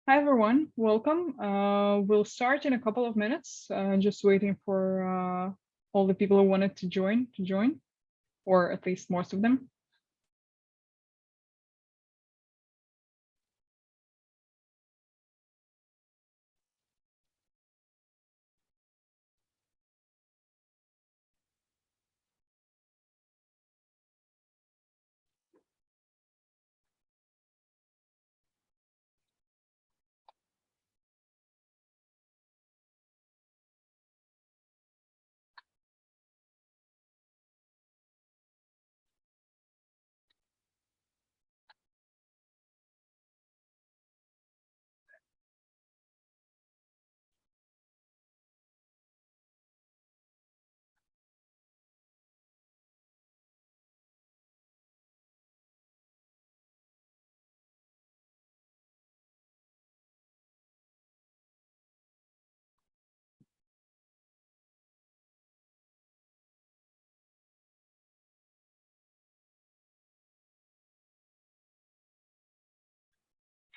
Hi, everyone. Welcome. We'll start in a couple of minutes, just waiting for all the people who wanted to join, or at least most of them.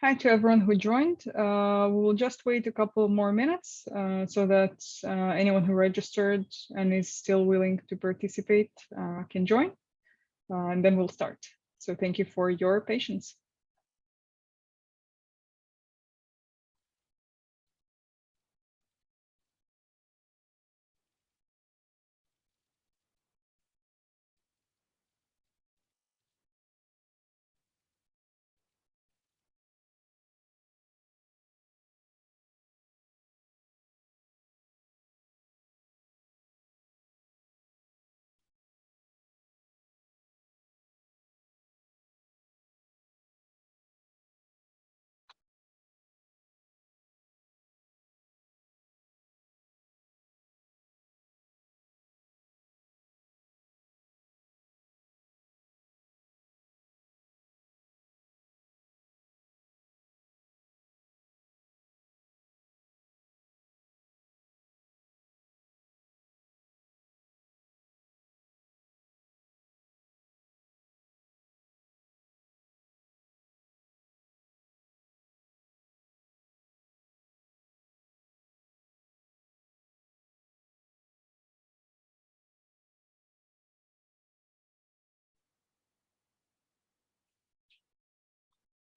Hi to everyone who joined. We'll just wait a couple more minutes so that anyone who registered and is still willing to participate can join, and then we'll start. So thank you for your patience.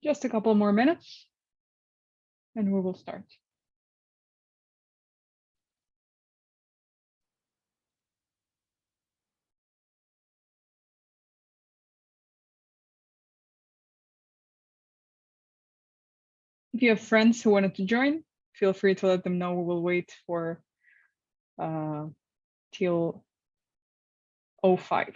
Just a couple more minutes, and we will start. If you have friends who wanted to join, feel free to let them know. We will wait for till 05.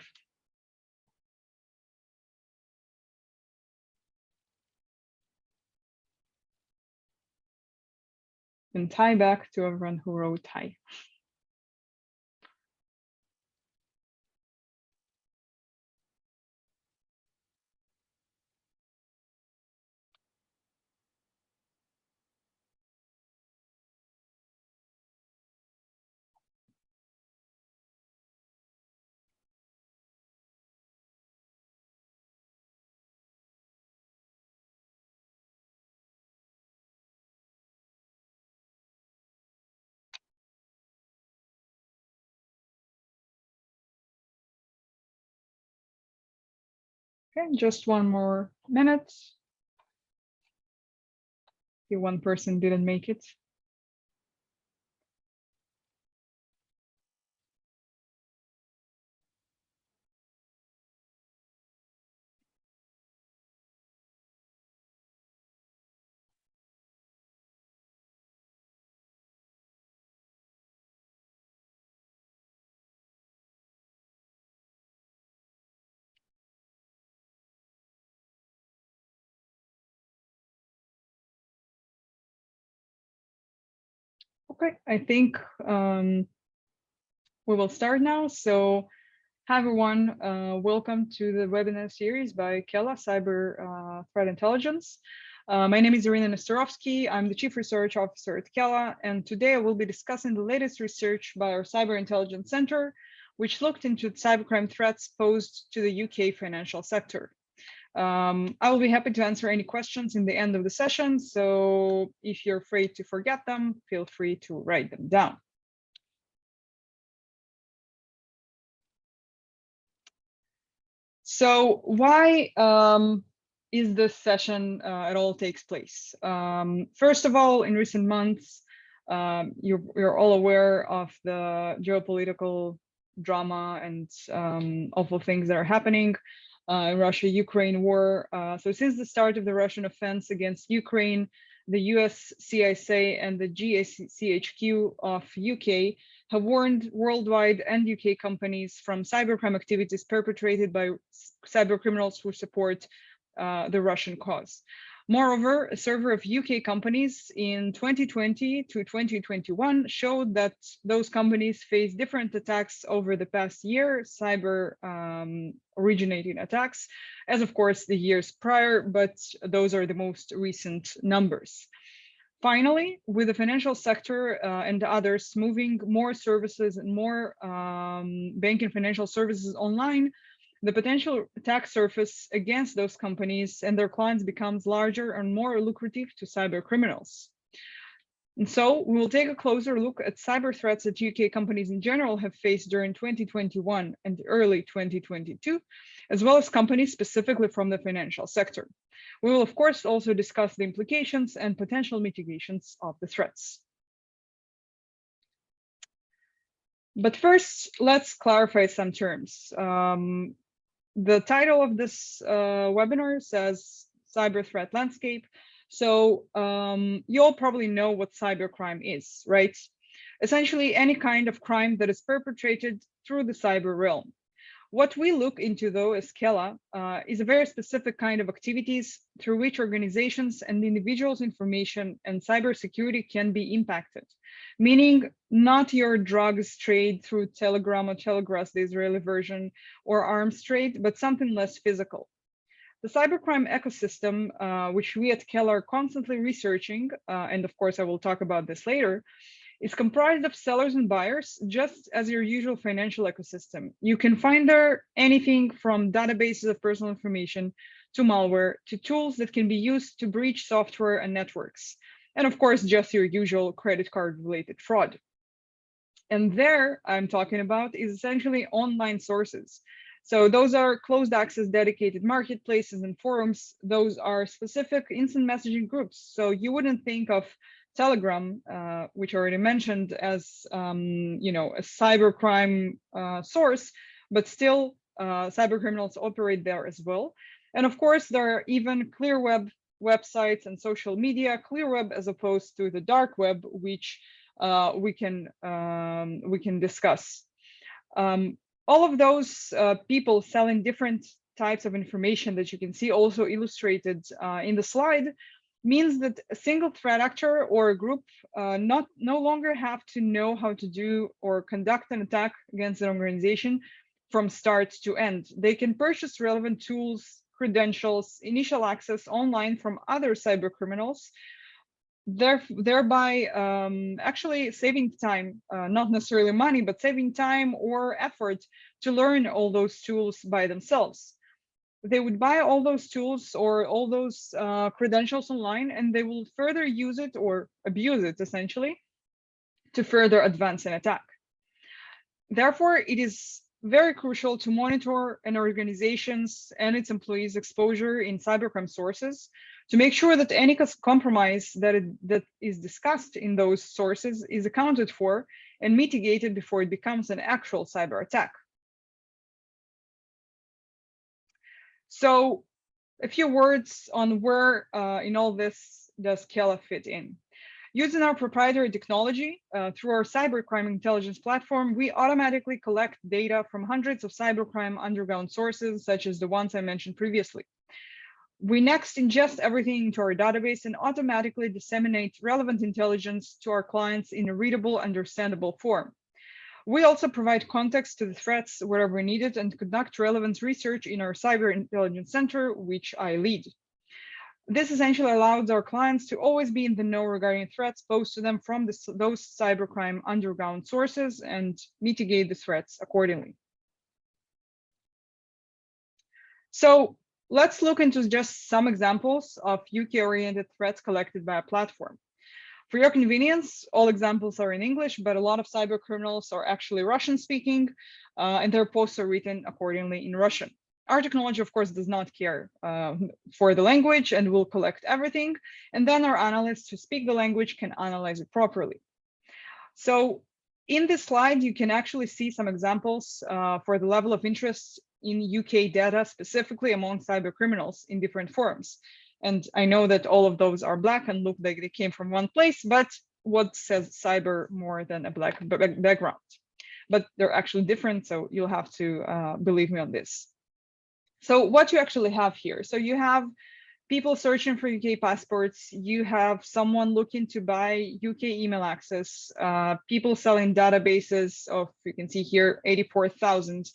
And tie back to everyone who wrote hi. Okay, just one more minute. If one person didn't make it. Okay, I think we will start now. So hi everyone, welcome to the webinar series by Kela, Cyber Threat Intelligence. My name is Irina Nestorovsky. I'm the Chief Research Officer at Kela, and today I will be discussing the latest research by our Cyber Intelligence Center, which looked into cybercrime threats posed to the UK financial sector. I will be happy to answer any questions in the end of the session. So if you're afraid to forget them, feel free to write them down. So why is this session at all takes place? First of all, in recent months, you're all aware of the geopolitical drama and awful things that are happening. Russia-Ukraine war. So since the start of the Russian offense against Ukraine, the US CISA and the GCHQ of UK have warned worldwide and UK companies from cybercrime activities perpetrated by cybercriminals who support the Russian cause. Moreover, a survey of UK companies in 2020 to 2021 showed that those companies faced different attacks over the past year, cyber originating attacks, as of course the years prior, but those are the most recent numbers. Finally, with the financial sector and others moving more services and more banking financial services online, the potential attack surface against those companies and their clients becomes larger and more lucrative to cyber criminals. And so we will take a closer look at cyber threats that UK companies in general have faced during 2021 and early 2022, as well as companies specifically from the financial sector. We will, of course, also discuss the implications and potential mitigations of the threats. But first, let's clarify some terms. The title of this webinar says Cyber Threat Landscape. So you all probably know what cybercrime is, right? Essentially, any kind of crime that is perpetrated through the cyber realm. What we look into, though, as Kela, is a very specific kind of activities through which organizations and individuals' information and cybersecurity can be impacted, meaning not your drugs trade through Telegram or Telegrass, the Israeli version, or arms trade, but something less physical. The cybercrime ecosystem, which we at Kela are constantly researching, and of course I will talk about this later, is comprised of sellers and buyers, just as your usual financial ecosystem. You can find there anything from databases of personal information to malware to tools that can be used to breach software and networks. And of course, just your usual credit card related fraud. And there I'm talking about is essentially online sources. So those are closed access dedicated marketplaces and forums. Those are specific instant messaging groups. So you wouldn't think of Telegram, which I already mentioned, as you know, a cybercrime source, but still cyber criminals operate there as well. And of course, there are even clear web websites and social media, clear web as opposed to the dark web, which we can discuss. All of those people selling different types of information that you can see also illustrated in the slide means that a single threat actor or a group no longer have to know how to do or conduct an attack against an organization from start to end. They can purchase relevant tools, credentials, initial access online from other cyber criminals, thereby actually saving time, not necessarily money, but saving time or effort to learn all those tools by themselves. They would buy all those tools or all those credentials online, and they will further use it or abuse it essentially to further advance an attack. Therefore, it is very crucial to monitor an organization's and its employees' exposure in cybercrime sources to make sure that any compromise that is discussed in those sources is accounted for and mitigated before it becomes an actual cyber attack. So a few words on where in all this does Kela fit in. Using our proprietary technology through our cybercrime intelligence platform, we automatically collect data from hundreds of cybercrime underground sources, such as the ones I mentioned previously. We next ingest everything into our database and automatically disseminate relevant intelligence to our clients in a readable, understandable form. We also provide context to the threats wherever needed and conduct relevant research in our Cyber Intelligence Center, which I lead. This essentially allows our clients to always be in the know regarding threats posed to them from those cybercrime underground sources and mitigate the threats accordingly. So let's look into just some examples of UK-oriented threats collected by a platform. For your convenience, all examples are in English, but a lot of cyber criminals are actually Russian speaking, and their posts are written accordingly in Russian. Our technology, of course, does not care for the language and will collect everything. And then our analysts who speak the language can analyze it properly. So in this slide, you can actually see some examples for the level of interest in UK data, specifically among cyber criminals in different forums. And I know that all of those are black and look like they came from one place, but what says cyber more than a black background? But they're actually different, so you'll have to believe me on this. So what you actually have here, so you have people searching for UK passports, you have someone looking to buy UK email access, people selling databases of, you can see here, 84,000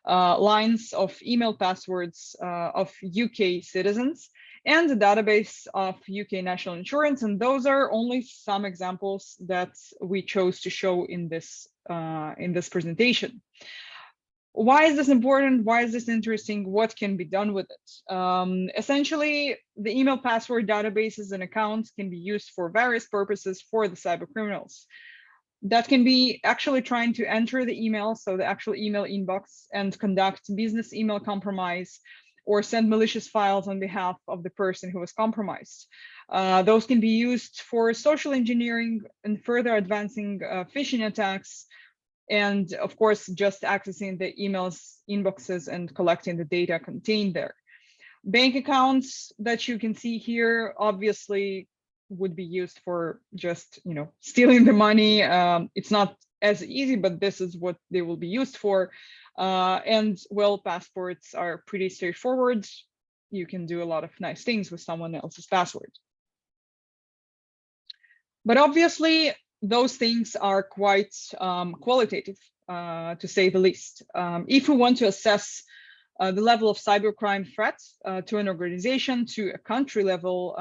lines of email passwords of UK citizens, and the database of UK national insurance. And those are only some examples that we chose to show in this presentation. Why is this important? Why is this interesting? What can be done with it? Essentially, the email password databases and accounts can be used for various purposes for the cyber criminals. That can be actually trying to enter the email, so the actual email inbox, and conduct business email compromise or send malicious files on behalf of the person who was compromised. Those can be used for social engineering and further advancing phishing attacks, and of course, just accessing the emails inboxes and collecting the data contained there. Bank accounts that you can see here obviously would be used for just, stealing the money. It's not as easy, but this is what they will be used for. And well, passports are pretty straightforward. You can do a lot of nice things with someone else's password. But obviously, those things are quite qualitative, to say the least. If we want to assess the level of cybercrime threats to an organization, to a country level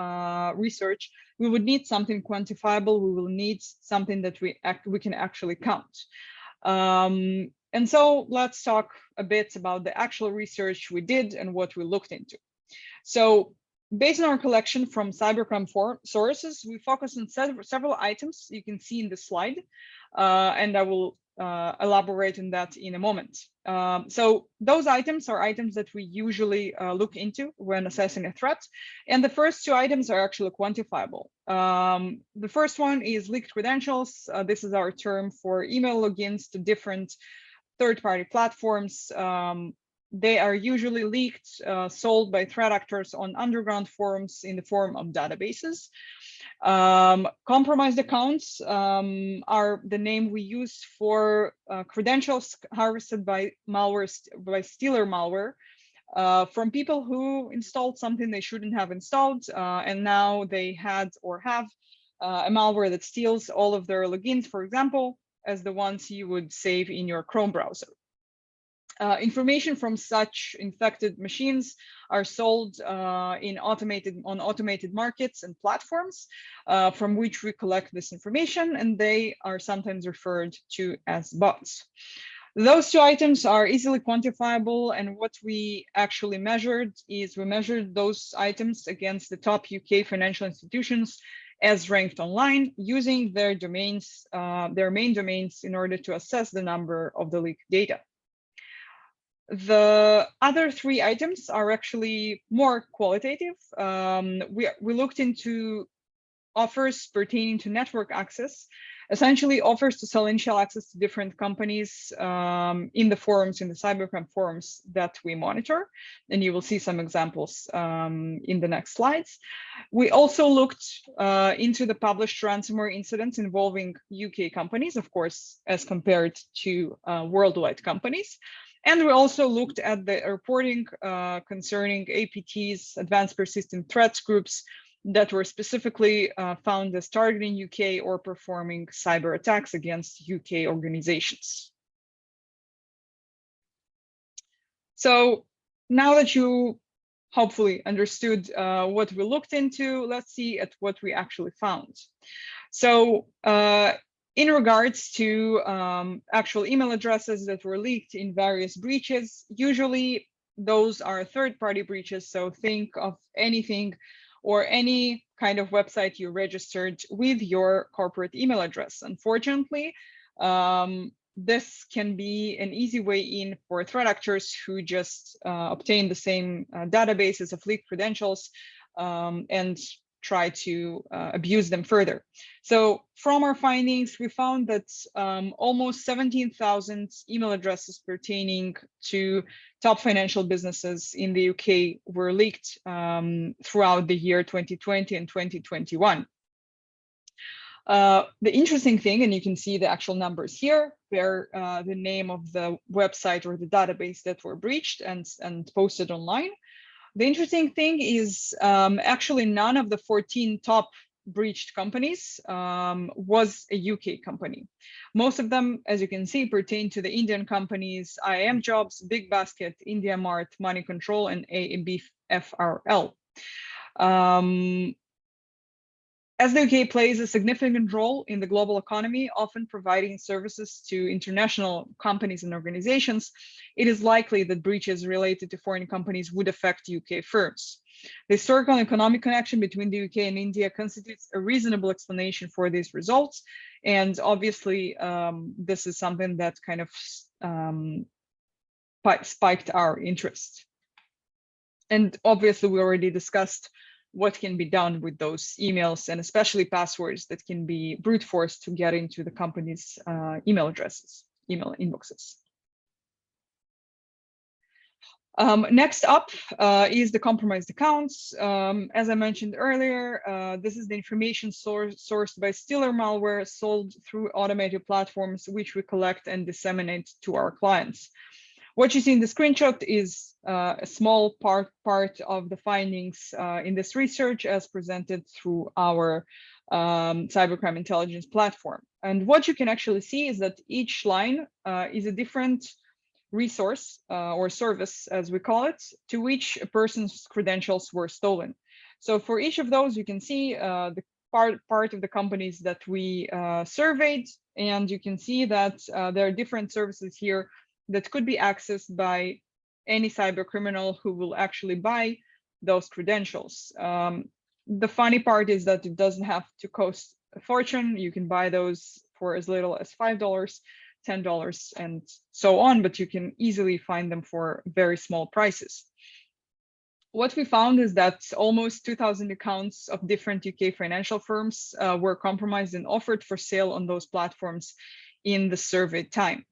research, we would need something quantifiable. We will need something that we can actually count. And so let's talk a bit about the actual research we did and what we looked into. So based on our collection from cybercrime sources, we focus on several items you can see in the slide, and I will elaborate on that in a moment. So those items are items that we usually look into when assessing a threat. And the first two items are actually quantifiable. The first one is leaked credentials. This is our term for email logins to different third-party platforms. They are usually leaked, sold by threat actors on underground forums in the form of databases. Compromised accounts are the name we use for credentials harvested by stealer malware from people who installed something they shouldn't have installed, and now they had or have a malware that steals all of their logins, for example, as the ones you would save in your Chrome browser. Information from such infected machines are sold on automated markets and platforms from which we collect this information, and they are sometimes referred to as bots. Those two items are easily quantifiable, and what we actually measured is we measured those items against the top UK financial institutions as ranked online, using their domains, their main domains, in order to assess the number of the leaked data. The other three items are actually more qualitative. We looked into offers pertaining to network access, essentially offers to sell initial access to different companies in the forums, in the cybercrime forums that we monitor. And you will see some examples in the next slides. We also looked into the published ransomware incidents involving UK companies, of course, as compared to worldwide companies. And we also looked at the reporting concerning APTs, advanced persistent threats groups, that were specifically found as targeting UK or performing cyber attacks against UK organizations. So now that you hopefully understood what we looked into, let's see at what we actually found. So in regards to actual email addresses that were leaked in various breaches, usually those are third-party breaches. So think of anything or any kind of website you registered with your corporate email address. Unfortunately, this can be an easy way in for threat actors who just obtain the same databases of leaked credentials and try to abuse them further. So from our findings, we found that almost 17,000 email addresses pertaining to top financial businesses in the UK were leaked throughout the year 2020 and 2021. The interesting thing, and you can see the actual numbers here, where the name of the website or the database that were breached and posted online. The interesting thing is actually none of the 14 top breached companies was a UK company. Most of them, as you can see, pertain to the Indian companies IAM Jobs, Big Basket, India Mart, Money Control, and ABFRL. As the UK plays a significant role in the global economy, often providing services to international companies and organizations, it is likely that breaches related to foreign companies would affect UK firms. The historical and economic connection between the UK and India constitutes a reasonable explanation for these results. And obviously, this is something that kind of spiked our interest. And obviously, we already discussed what can be done with those emails, and especially passwords that can be brute forced to get into the company's email addresses, email inboxes. Next up is the compromised accounts. As I mentioned earlier, this is the information sourced by stealer malware sold through automated platforms, which we collect and disseminate to our clients. What you see in the screenshot is a small part of the findings in this research as presented through our cybercrime intelligence platform. And what you can actually see is that each line is a different resource or service, as we call it, to which a person's credentials were stolen. So for each of those, you can see the part of the companies that we surveyed, and you can see that there are different services here that could be accessed by any cyber criminal who will actually buy those credentials. The funny part is that it doesn't have to cost a fortune. You can buy those for as little as $5, $10, and so on, but you can easily find them for very small prices. What we found is that almost 2,000 accounts of different UK financial firms were compromised and offered for sale on those platforms in the survey time.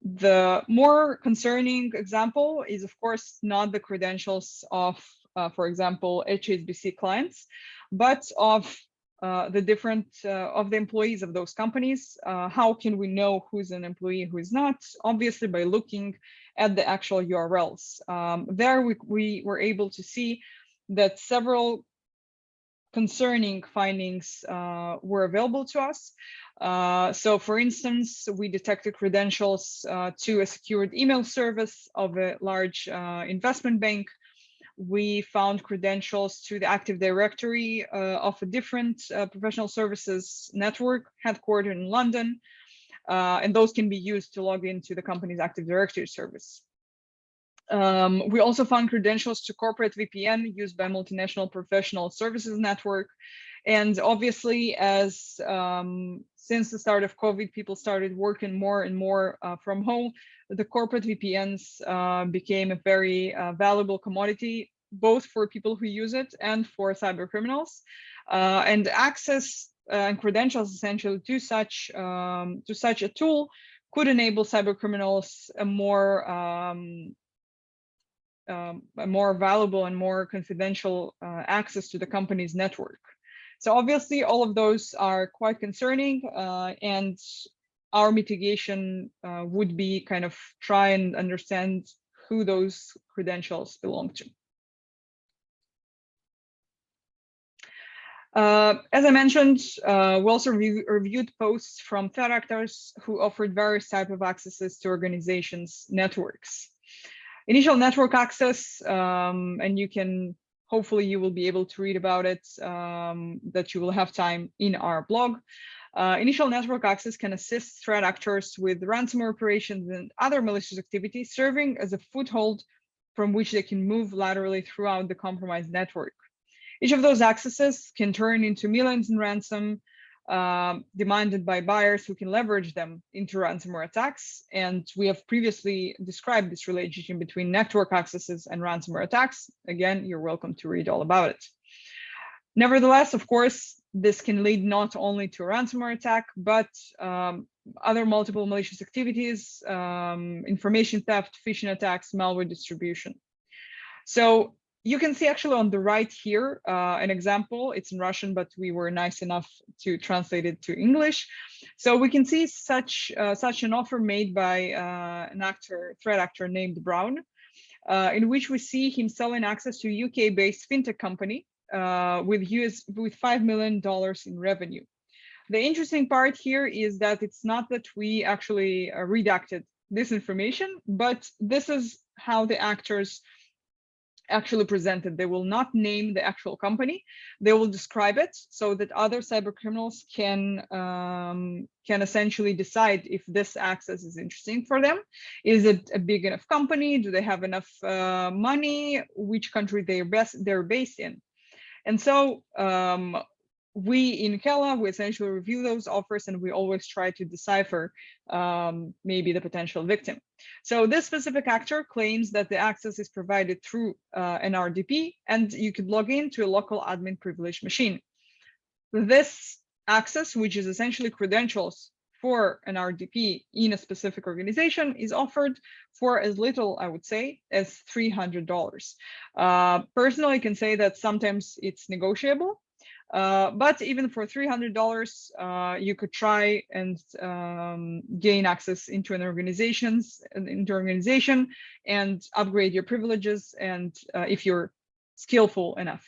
The more concerning example is, of course, not the credentials of, for example, HSBC clients, but of the different of the employees of those companies. How can we know who's an employee, who is not? Obviously, by looking at the actual URLs. There we were able to see that several concerning findings were available to us. So for instance, we detected credentials to a secured email service of a large investment bank. We found credentials to the Active Directory of a different professional services network headquartered in London. And those can be used to log into the company's Active Directory service. We also found credentials to corporate VPN used by multinational professional services network. And obviously, as since the start of COVID, people started working more and more from home, the corporate VPNs became a very valuable commodity, both for people who use it and for cyber criminals. And access and credentials essentially to such a tool could enable cyber criminals a more valuable and more confidential access to the company's network. So obviously, all of those are quite concerning, and our mitigation would be kind of try and understand who those credentials belong to. As I mentioned, we also reviewed posts from threat actors who offered various types of accesses to organizations' networks. Initial network access, and you can, hopefully you will be able to read about it, that you will have time in our blog. Initial network access can assist threat actors with ransomware operations and other malicious activities, serving as a foothold from which they can move laterally throughout the compromised network. Each of those accesses can turn into millions in ransom demanded by buyers who can leverage them into ransomware attacks. And we have previously described this relationship between network accesses and ransomware attacks. Again, you're welcome to read all about it. Nevertheless, of course, this can lead not only to a ransomware attack, but other multiple malicious activities, information theft, phishing attacks, malware distribution. So you can see actually on the right here an example. It's in Russian, but we were nice enough to translate it to English. So we can see such an offer made by an threat actor named Brown, in which we see him selling access to a UK-based fintech company with $5 million in revenue. The interesting part here is that it's not that we actually redacted this information, but this is how the actors actually presented. They will not name the actual company. They will describe it so that other cyber criminals can essentially decide if this access is interesting for them. Is it a big enough company? Do they have enough money? Which country they're based in? And so we in Kela, we essentially review those offers and we always try to decipher maybe the potential victim. So this specific actor claims that the access is provided through an RDP and you could log into a local admin privileged machine. This access, which is essentially credentials for an RDP in a specific organization, is offered for as little, I would say, as $300. Personally, I can say that sometimes it's negotiable. But even for $300, you could try and gain access into an organization and upgrade your privileges, and if you're skillful enough.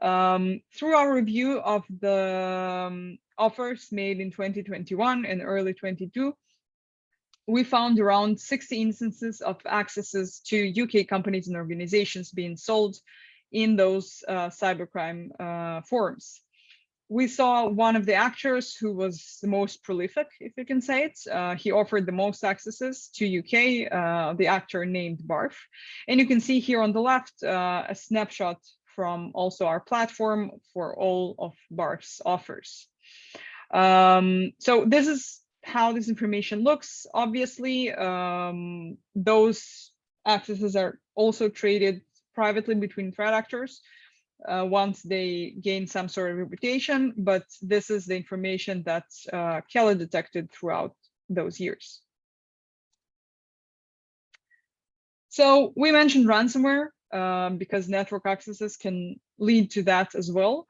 Through our review of the offers made in 2021 and early 22, we found around 60 instances of accesses to UK companies and organizations being sold in those cybercrime forums. We saw one of the actors who was the most prolific, if you can say it. He offered the most accesses to UK, the actor named Barf. And you can see here on the left a snapshot from also our platform for all of Barf's offers. So this is how this information looks. Obviously, those accesses are also traded privately between threat actors once they gain some sort of reputation, but this is the information that Kela detected throughout those years. So we mentioned ransomware because network accesses can lead to that as well.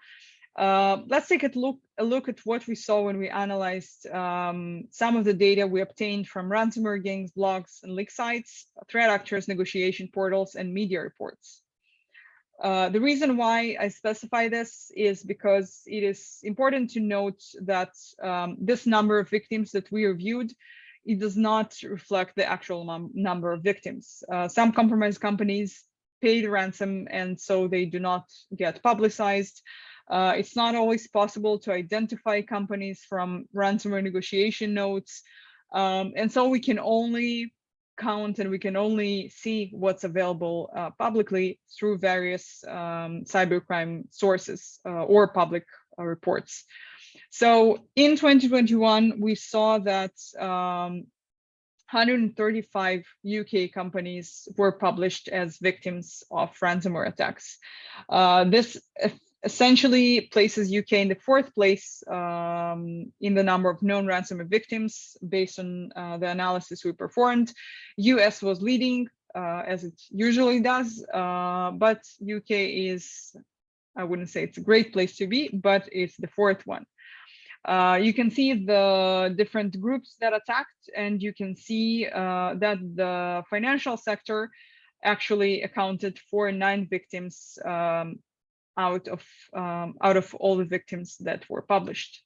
Let's take a look at what we saw when we analyzed some of the data we obtained from ransomware gangs, blogs, and leak sites, threat actors, negotiation portals, and media reports. The reason why I specify this is because it is important to note that this number of victims that we reviewed, it does not reflect the actual number of victims. Some compromised companies pay the ransom, and so they do not get publicized. It's not always possible to identify companies from ransomware negotiation notes. And so we can only count and we can only see what's available publicly through various cybercrime sources or public reports. So in 2021, we saw that 135 UK companies were published as victims of ransomware attacks. This essentially places UK in the 4th place in the number of known ransomware victims based on the analysis we performed. US was leading, as it usually does, but UK is, I wouldn't say it's a great place to be, but it's the 4th one. You can see the different groups that attacked, and you can see that the financial sector actually accounted for 9 victims out of all the victims that were published.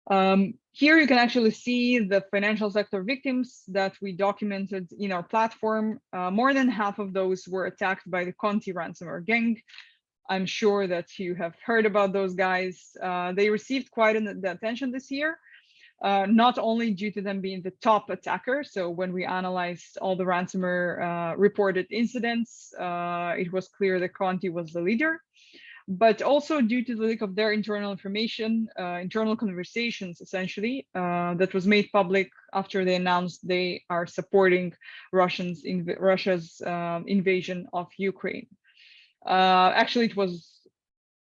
Here you can actually see the financial sector victims that we documented in our platform. More than half of those were attacked by the Conti ransomware gang. I'm sure that you have heard about those guys. They received quite the attention this year. not only due to them being the top attacker. So when we analyzed all the ransomware reported incidents, it was clear that Conti was the leader, but also due to the leak of their internal information, internal conversations, essentially, that was made public after they announced they are supporting Russia's invasion of Ukraine. Actually, it was,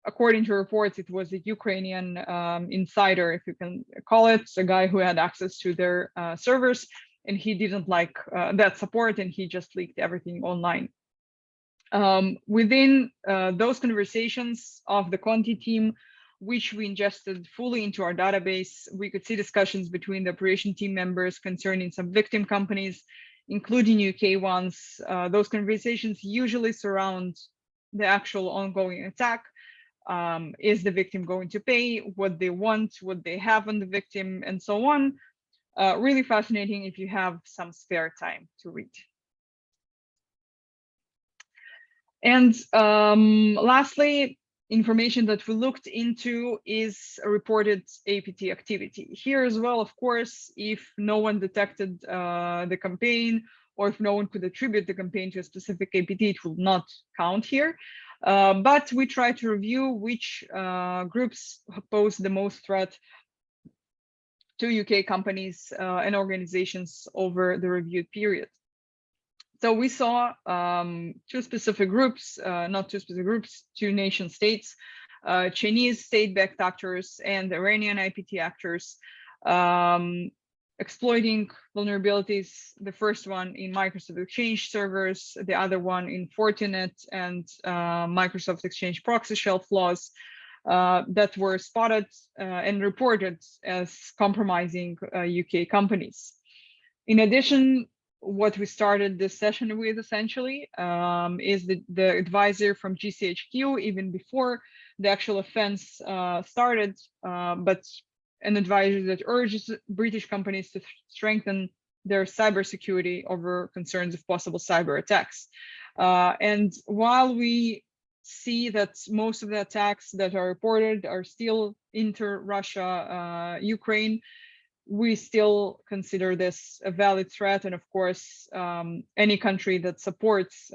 according to reports, it was a Ukrainian insider, if you can call it, a guy who had access to their servers, and he didn't like that support, and he just leaked everything online. Within those conversations of the Conti team, which we ingested fully into our database, we could see discussions between the operation team members concerning some victim companies, including UK ones. Those conversations usually surround the actual ongoing attack. Is the victim going to pay, what they want, what they have on the victim, and so on. Really fascinating if you have some spare time to read. And lastly, information that we looked into is reported APT activity. Here as well, of course, if no one detected the campaign, or if no one could attribute the campaign to a specific APT, it will not count here. But we try to review which groups pose the most threat to UK companies and organizations over the reviewed period. So we saw two specific groups, not two specific groups, two nation states, Chinese state-backed actors and Iranian IPT actors, exploiting vulnerabilities, the first one in Microsoft Exchange servers, the other one in Fortinet and Microsoft Exchange proxy shell flaws that were spotted and reported as compromising UK companies. In addition, what we started this session with essentially is the advisor from GCHQ, even before the actual offense started, but an advisor that urges British companies to strengthen their cybersecurity over concerns of possible cyber attacks. And while we see that most of the attacks that are reported are still inter-Russia, Ukraine, we still consider this a valid threat. And of course, any country that supports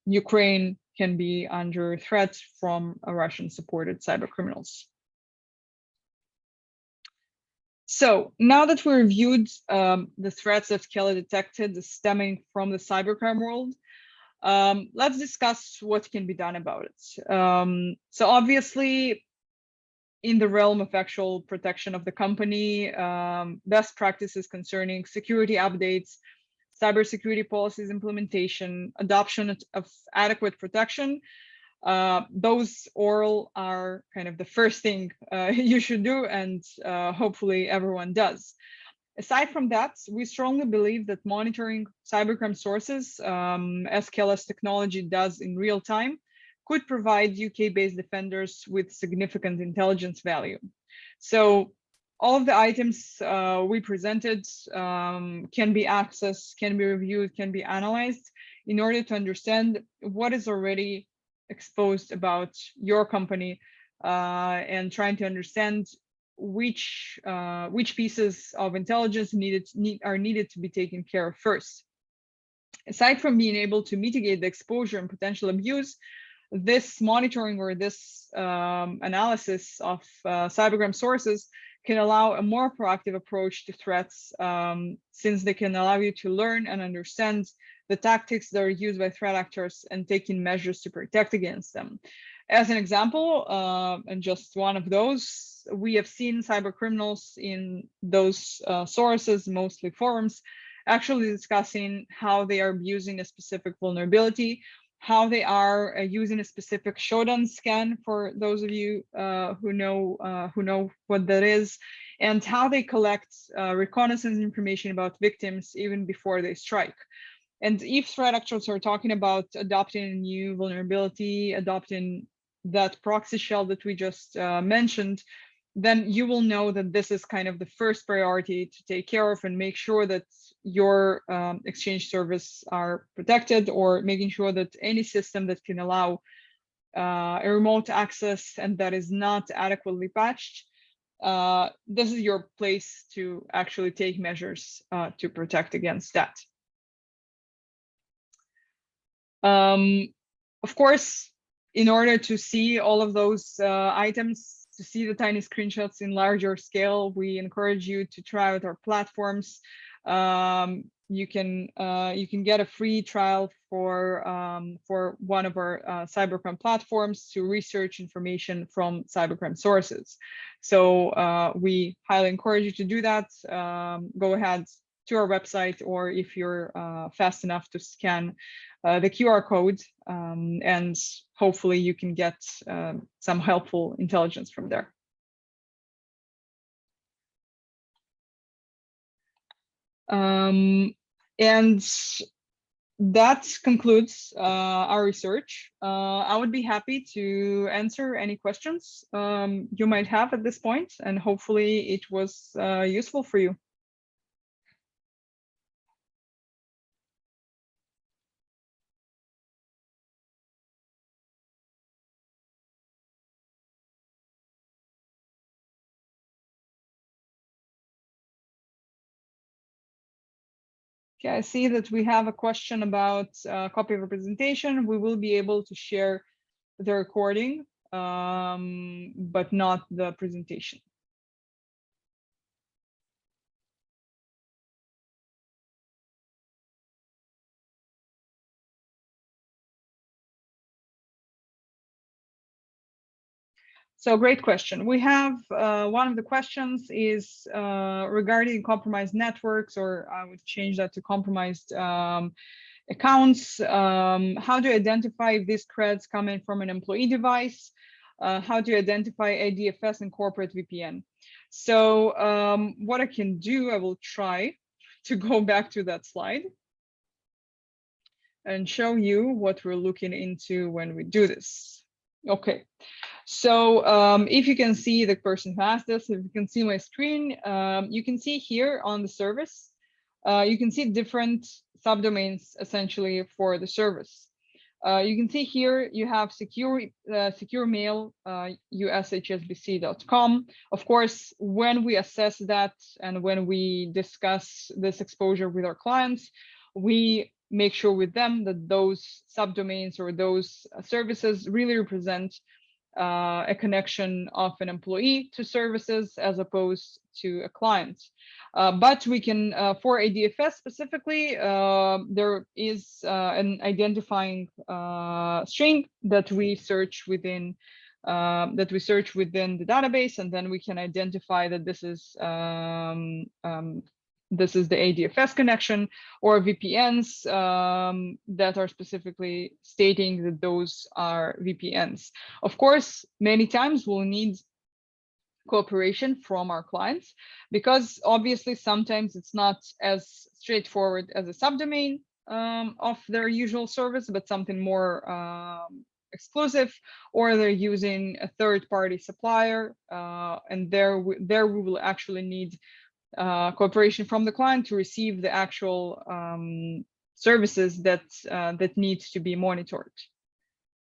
Ukraine can be under threat from Russian-supported cyber criminals. So now that we reviewed the threats that Kelly detected stemming from the cybercrime world, let's discuss what can be done about it. So obviously, in the realm of actual protection of the company, best practices concerning security updates, cybersecurity policies implementation, adoption of adequate protection, those all are kind of the first thing you should do, and hopefully everyone does. Aside from that, we strongly believe that monitoring cybercrime sources, as Kelly's technology does in real time, could provide UK-based defenders with significant intelligence value. So all of the items we presented can be accessed, can be reviewed, can be analyzed in order to understand what is already exposed about your company and trying to understand which pieces of intelligence are needed to be taken care of first. Aside from being able to mitigate the exposure and potential abuse, this monitoring or this analysis of cybercrime sources can allow a more proactive approach to threats, since they can allow you to learn and understand the tactics that are used by threat actors and taking measures to protect against them. As an example, and just one of those, we have seen cyber criminals in those sources, mostly forums, actually discussing how they are abusing a specific vulnerability, how they are using a specific Shodan scan, for those of you who know what that is, and how they collect reconnaissance information about victims even before they strike. And if threat actors are talking about adopting a new vulnerability, adopting that proxy shell that we just mentioned, then you will know that this is kind of the first priority to take care of and make sure that your Exchange service are protected, or making sure that any system that can allow a remote access and that is not adequately patched this is your place to actually take measures to protect against that. Of course, in order to see all of those items, to see the tiny screenshots in larger scale, we encourage you to try out our platforms. You can get a free trial for one of our cybercrime platforms to research information from cybercrime sources. So we highly encourage you to do that. Go ahead to our website, or if you're fast enough to scan the QR code, and hopefully you can get some helpful intelligence from there. And that concludes our research. I would be happy to answer any questions you might have at this point, and hopefully it was useful for you. Okay, I see that we have a question about copy of representation. We will be able to share the recording, but not the presentation. So great question. We have one of the questions is regarding compromised networks, or I would change that to compromised accounts. How do you identify if these creds come in from an employee device? How do you identify ADFS and corporate VPN? So what I can do, I will try to go back to that slide and show you what we're looking into when we do this. Okay. So if you can see the person who asked this, if you can see my screen, you can see here on the service, you can see different subdomains essentially for the service. You can see here you have secure mail, ushsbc.com. Of course, when we assess that and when we discuss this exposure with our clients, we make sure with them that those subdomains or those services really represent a connection of an employee to services as opposed to a client. But we can, for ADFS specifically, there is an identifying string that we search within the database, and then we can identify that this is the ADFS connection, or VPNs that are specifically stating that those are VPNs. Of course, many times we'll need cooperation from our clients, because obviously sometimes it's not as straightforward as a subdomain of their usual service, but something more exclusive, or they're using a third-party supplier, and there we will actually need cooperation from the client to receive the actual services that needs to be monitored.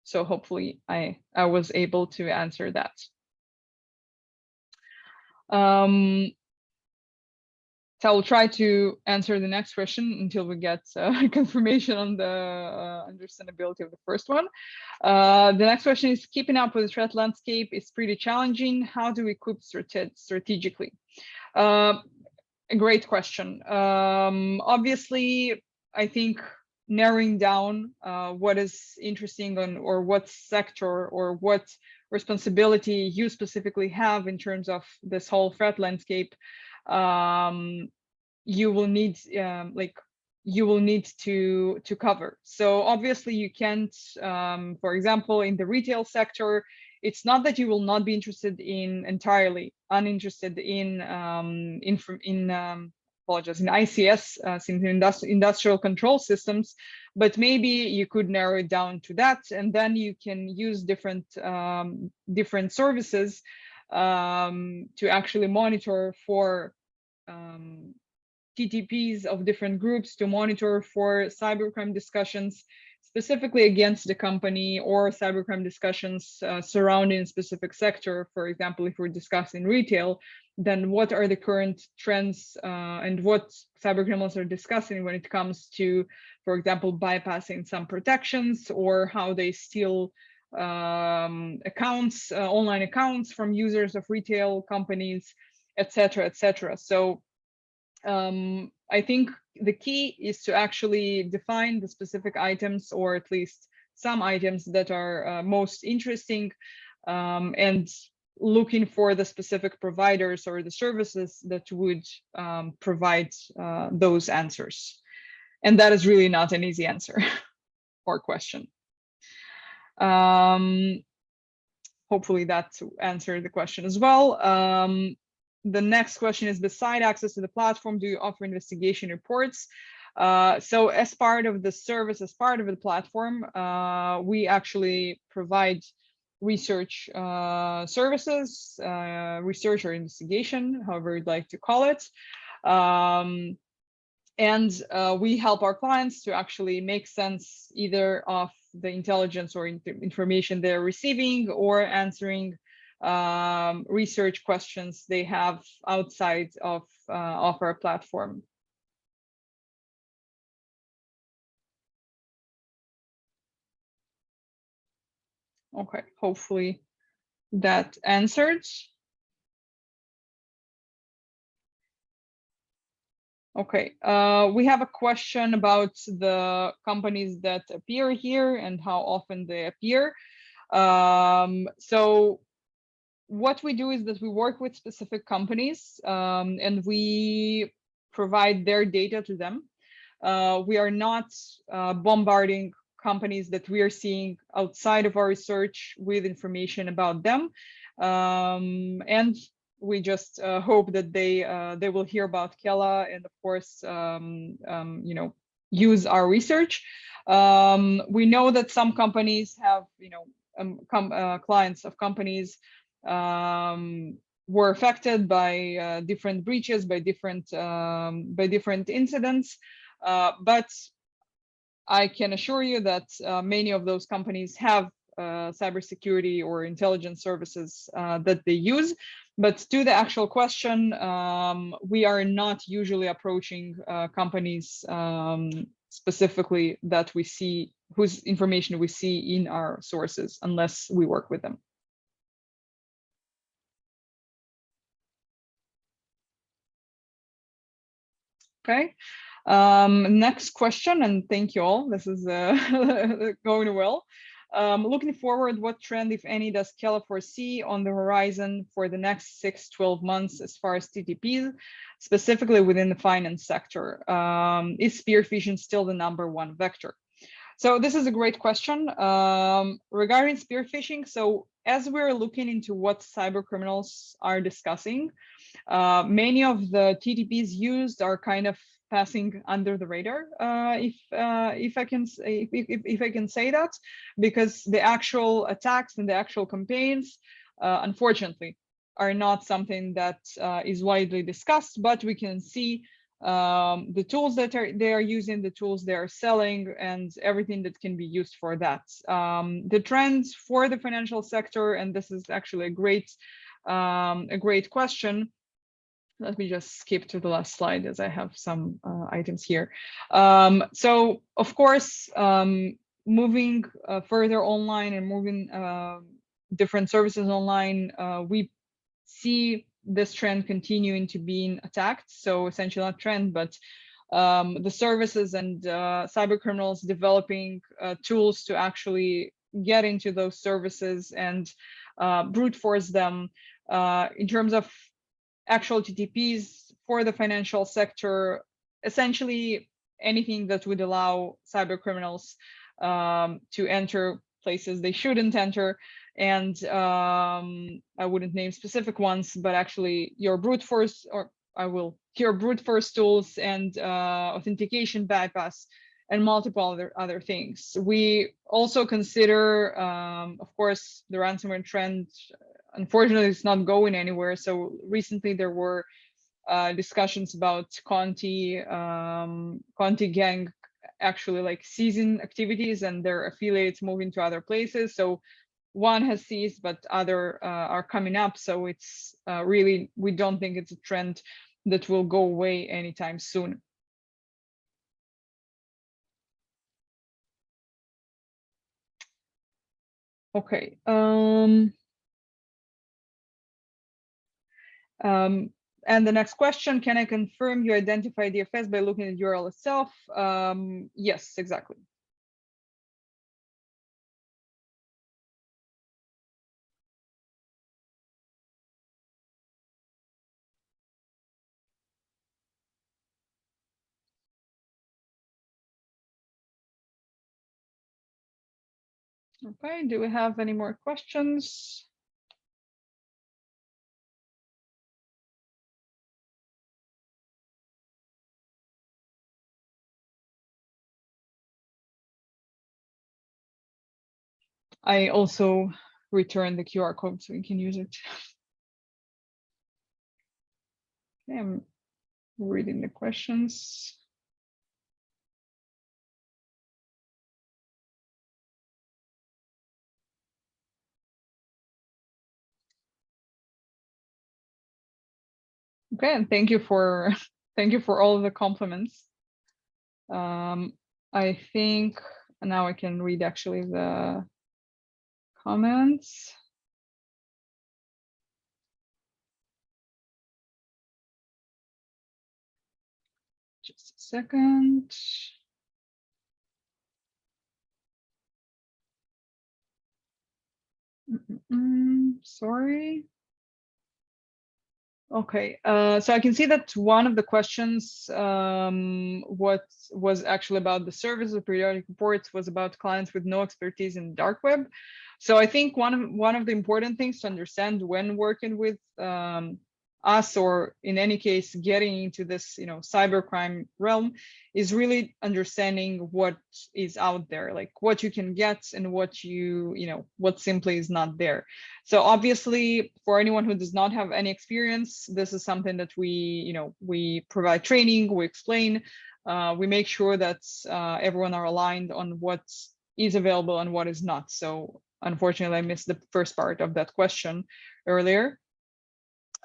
So hopefully I was able to answer that. So I'll try to answer the next question until we get confirmation on the understandability of the first one. The next question is, keeping up with the threat landscape is pretty challenging. How do we cope strategically? A great question. Obviously, I think narrowing down what is interesting or what sector or what responsibility you specifically have in terms of this whole threat landscape, you will need to cover. So obviously you can't, for example, in the retail sector, it's not that you will not be interested in entirely uninterested in ICS, industrial control systems, but maybe you could narrow it down to that, and then you can use different services to actually monitor for TTPs of different groups, to monitor for cybercrime discussions. specifically against the company, or cybercrime discussions surrounding a specific sector. For example, if we're discussing retail, then what are the current trends and what cybercriminals are discussing when it comes to, for example, bypassing some protections, or how they steal accounts, online accounts from users of retail companies, etc., etc. So I think the key is to actually define the specific items, or at least some items that are most interesting, and looking for the specific providers or the services that would provide those answers. And that is really not an easy answer or question. Hopefully that answered the question as well. The next question is, beside access to the platform, do you offer investigation reports? So as part of the service, as part of the platform, we actually provide research services, research or investigation, however you'd like to call it. And we help our clients to actually make sense either of the intelligence or information they're receiving, or answering research questions they have outside of our platform. Okay, hopefully that answered. Okay, we have a question about the companies that appear here and how often they appear. So what we do is that we work with specific companies, and we provide their data to them. We are not bombarding companies that we are seeing outside of our research with information about them. And we just hope that they will hear about Kela, and of course, you know, use our research. We know that some companies have, you know, clients of companies were affected by different breaches, by different incidents, but I can assure you that many of those companies have cybersecurity or intelligence services that they use. But to the actual question, we are not usually approaching companies specifically that we see, whose information we see in our sources, unless we work with them. Okay, next question, and thank you all. This is going well. Looking forward, what trend, if any, does Kela foresee on the horizon for the next 6-12 months as far as TTPs, specifically within the finance sector? Is spear phishing still the #1 vector? So this is a great question. Regarding spear phishing, so as we're looking into what cyber criminals are discussing, many of the TTPs used are kind of passing under the radar, if I can say that, because the actual attacks and the actual campaigns, unfortunately, are not something that is widely discussed. But we can see the tools that they are using, the tools they are selling, and everything that can be used for that. The trends for the financial sector, and this is actually a great question. Let me just skip to the last slide, as I have some items here. So, of course, moving further online and moving different services online, we see this trend continuing to being attacked. So essentially not trend, but the services and cyber criminals developing tools to actually get into those services and brute force them. In terms of actual TTPs for the financial sector, essentially anything that would allow cyber criminals to enter places they shouldn't enter. And I wouldn't name specific ones, but actually your brute force, or your brute force tools and authentication bypass and multiple other things. We also consider, of course, the ransomware trend. Unfortunately, it's not going anywhere. So recently there were discussions about Conti gang actually like ceasing activities and their affiliates moving to other places. So one has ceased, but other are coming up. So it's really, we don't think it's a trend that will go away anytime soon. Okay. And the next question, can I confirm you identify DFS by looking at URL itself? Yes, exactly. Okay, do we have any more questions? I also returned the QR code so we can use it. Okay, I'm reading the questions. Okay, and thank you for thank you for all of the compliments. I think now I can read actually the comments. Just a second. Sorry. Okay, so I can see that one of the questions, what was actually about the service of periodic reports was about clients with no expertise in dark web. So I think one of the important things to understand when working with us, or in any case getting into this cybercrime realm, is really understanding what is out there, like what you can get and what what simply is not there. So obviously, for anyone who does not have any experience, this is something that we provide training, we explain, we make sure that everyone are aligned on what is available and what is not. So unfortunately, I missed the first part of that question earlier.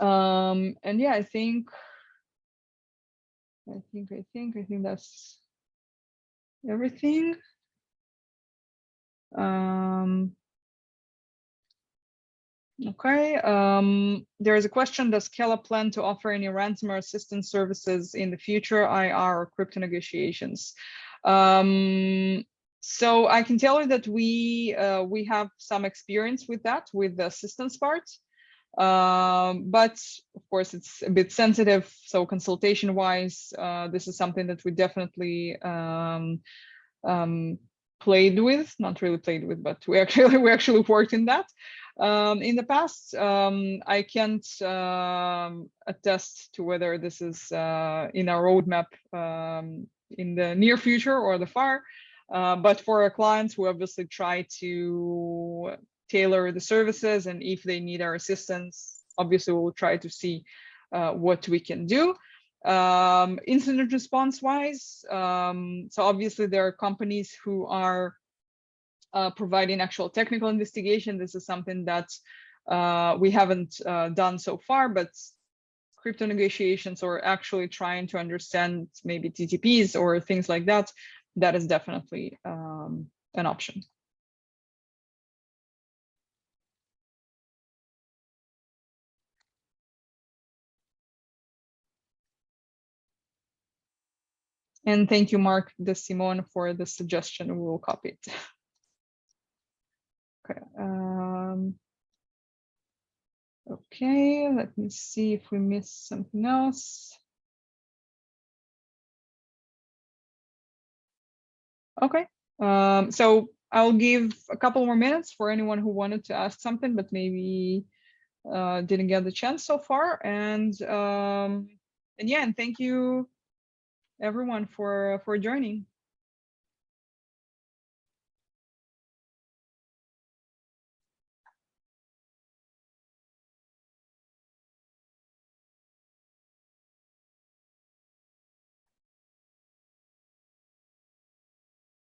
And yeah, I think that's everything. Okay, there is a question, does Kela plan to offer any ransomware assistance services in the future, IR or crypto negotiations? So I can tell you that we have some experience with that, with the assistance part. But of course it's a bit sensitive, so consultation wise, this is something that we definitely played with, not really played with, but we actually worked in that in the past. I can't attest to whether this is in our roadmap in the near future or the far, but for our clients, we obviously try to tailor the services, and if they need our assistance, obviously we'll try to see what we can do. Incident response wise, so obviously there are companies who are providing actual technical investigation. This is something that we haven't done so far, but crypto negotiations or actually trying to understand maybe TTPs or things like that, that is definitely an option. And thank you, Mark de Simone, for the suggestion. We will copy it. Okay. Okay, let me see if we missed something else. Okay, so I'll give a couple more minutes for anyone who wanted to ask something, but maybe didn't get the chance so far. And yeah, and thank you everyone for joining.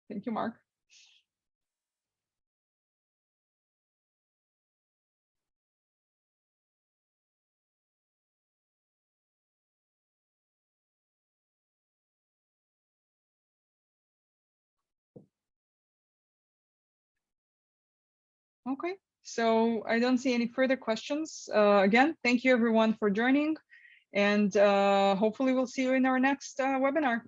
Thank you, Mark. Okay, so I don't see any further questions. Again, thank you everyone for joining, and hopefully we'll see you in our next webinar.